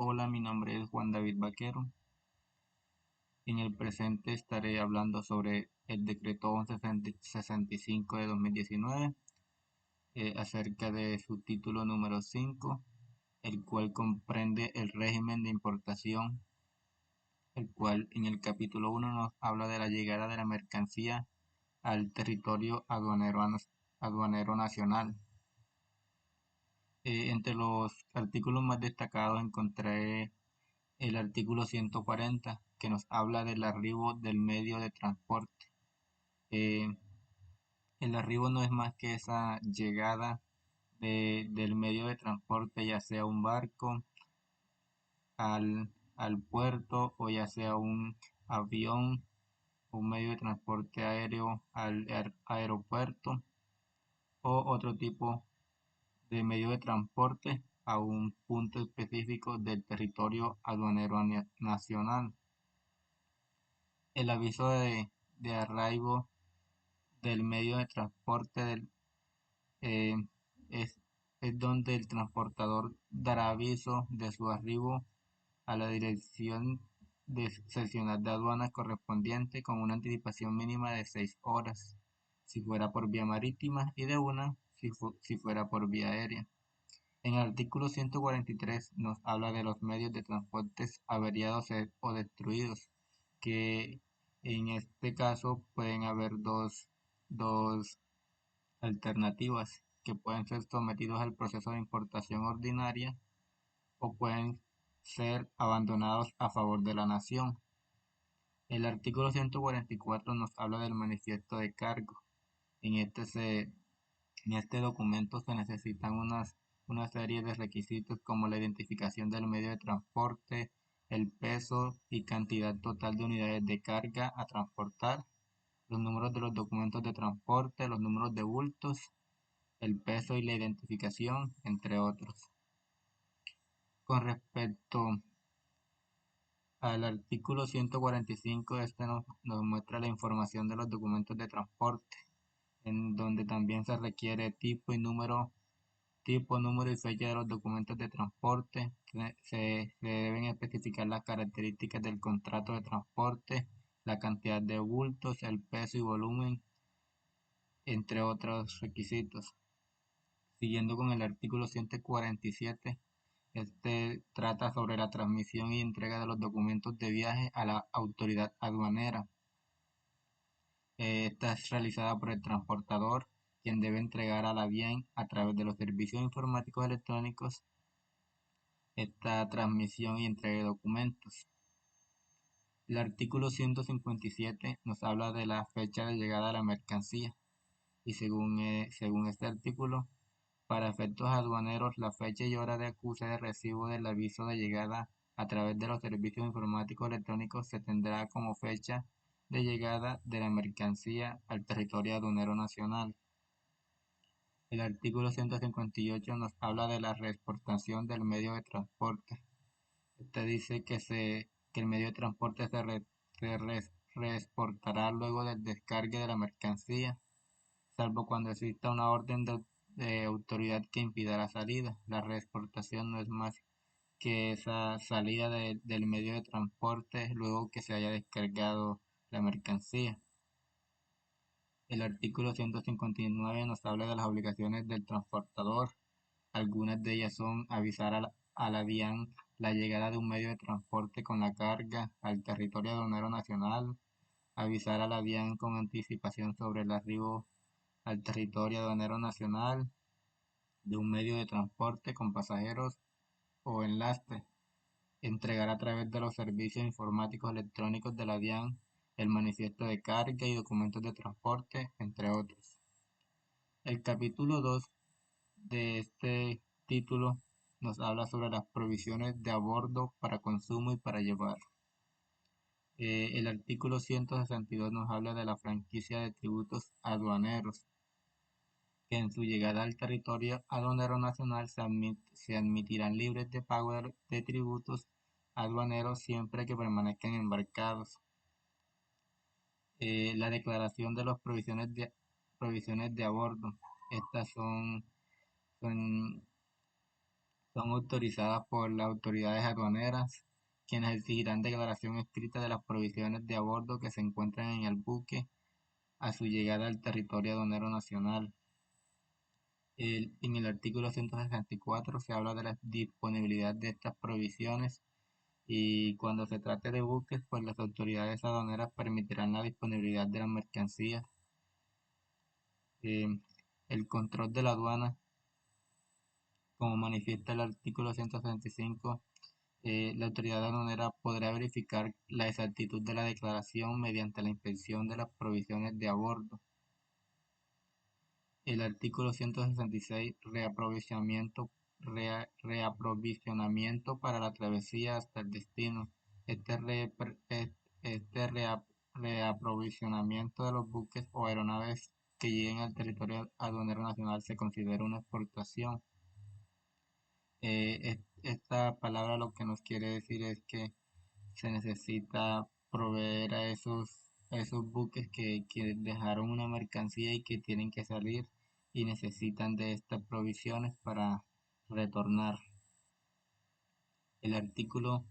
Hola, mi nombre es Juan David Vaquero. En el presente estaré hablando sobre el decreto 1165 de 2019, acerca de su título número 5, el cual comprende el régimen de importación, el cual en el capítulo 1 nos habla de la llegada de la mercancía al territorio aduanero nacional. Entre los artículos más destacados encontré el artículo 140, que nos habla del arribo del medio de transporte. Eh, el arribo no es más que esa llegada del medio de transporte, ya sea un barco al puerto, o ya sea un avión, un medio de transporte aéreo al aeropuerto, o otro tipo de medio de transporte a un punto específico del territorio aduanero nacional. El aviso de arraigo del medio de transporte eh, es, es donde el transportador dará aviso de su arribo a la dirección de seccional de aduana correspondiente con una anticipación mínima de 6 horas, si fuera por vía marítima, y de una si fuera por vía aérea. En el artículo 143 nos habla de los medios de transportes averiados o destruidos, que en este caso pueden haber dos alternativas, que pueden ser sometidos al proceso de importación ordinaria o pueden ser abandonados a favor de la nación. El artículo 144 nos habla del manifiesto de cargo. En este, se, en este documento se necesitan una serie de requisitos como la identificación del medio de transporte, el peso y cantidad total de unidades de carga a transportar, los números de los documentos de transporte, los números de bultos, el peso y la identificación, entre otros. Con respecto al artículo 145, este nos muestra la información de los documentos de transporte, en donde también se requiere tipo, número y fecha de los documentos de transporte. Se deben especificar las características del contrato de transporte, la cantidad de bultos, el peso y volumen, entre otros requisitos. Siguiendo con el artículo 147, este trata sobre la transmisión y entrega de los documentos de viaje a la autoridad aduanera. Esta es realizada por el transportador, quien debe entregar a la DIAN a través de los servicios informáticos electrónicos esta transmisión y entrega de documentos. El artículo 157 nos habla de la fecha de llegada de la mercancía, y según este artículo, para efectos aduaneros, la fecha y hora de acuse de recibo del aviso de llegada a través de los servicios informáticos electrónicos se tendrá como fecha de llegada de la mercancía al territorio aduanero nacional. El artículo 158 nos habla de la reexportación del medio de transporte. Este dice que el medio de transporte se reexportará luego del descargue de la mercancía, salvo cuando exista una orden de autoridad que impida la salida. La reexportación no es más que esa salida del medio de transporte luego que se haya descargado la mercancía. El artículo 159 nos habla de las obligaciones del transportador. Algunas de ellas son avisar a la DIAN la llegada de un medio de transporte con la carga al territorio aduanero nacional, avisar a la DIAN con anticipación sobre el arribo al territorio aduanero nacional de un medio de transporte con pasajeros o en lastre, entregar a través de los servicios informáticos electrónicos de la DIAN el manifiesto de carga y documentos de transporte, entre otros. El capítulo 2 de este título nos habla sobre las provisiones de a bordo para consumo y para llevar. El artículo 162 nos habla de la franquicia de tributos aduaneros, que en su llegada al territorio aduanero nacional se admitirán libres de pago de tributos aduaneros siempre que permanezcan embarcados. La declaración de las provisiones de a bordo. Estas son Son autorizadas por las autoridades aduaneras, quienes exigirán declaración escrita de las provisiones de a bordo que se encuentran en el buque a su llegada al territorio aduanero nacional. En el artículo 164 se habla de la disponibilidad de estas provisiones y cuando se trate de buques, pues las autoridades aduaneras permitirán la disponibilidad de las mercancías. Eh, el control de la aduana, como manifiesta el artículo 165, la autoridad aduanera podrá verificar la exactitud de la declaración mediante la inspección de las provisiones de a bordo. El artículo 166, reaprovisionamiento para la travesía hasta el destino. Este, reaprovisionamiento de los buques o aeronaves que lleguen al territorio aduanero nacional se considera una exportación. Esta palabra lo que nos quiere decir es que se necesita proveer a esos buques que dejaron una mercancía y que tienen que salir y necesitan de estas provisiones para retornar. El artículo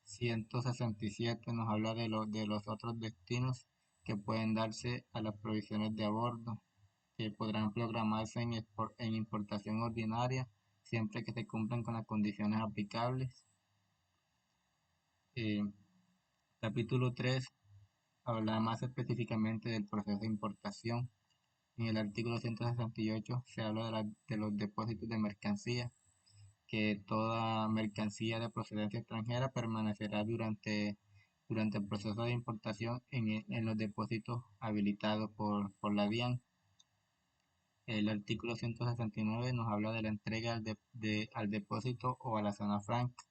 167 nos habla de los otros destinos que pueden darse a las provisiones de a bordo, que podrán programarse en importación ordinaria siempre que se cumplan con las condiciones aplicables. Eh, Capítulo 3 habla más específicamente del proceso de importación. En el artículo 168 se habla de los depósitos de mercancía, que toda mercancía de procedencia extranjera permanecerá durante el proceso de importación en los depósitos habilitados por la DIAN. El artículo 169 nos habla de la entrega al depósito o a la zona franca.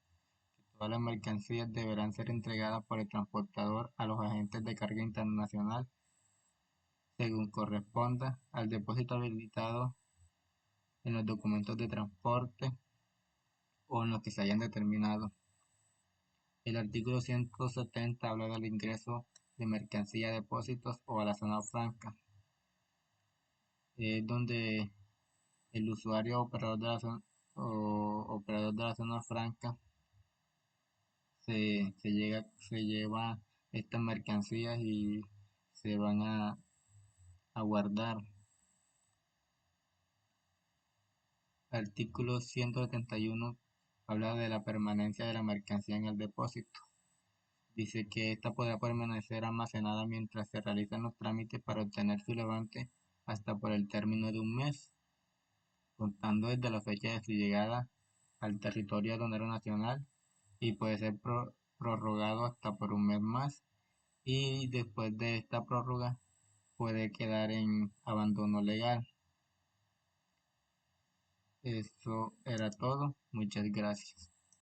Todas las mercancías deberán ser entregadas por el transportador a los agentes de carga internacional según corresponda al depósito habilitado en los documentos de transporte o en los que se hayan determinado. El artículo 170 habla del ingreso de mercancía a depósitos o a la zona franca, donde el usuario operador de la zona franca se lleva estas mercancías y se van a guardar. Artículo 171 habla de la permanencia de la mercancía en el depósito. Dice que ésta podrá permanecer almacenada mientras se realizan los trámites para obtener su levante hasta por el término de un mes, contando desde la fecha de su llegada al territorio aduanero nacional y puede ser prorrogado hasta por un mes más y después de esta prórroga puede quedar en abandono legal. Eso era todo. Muchas gracias.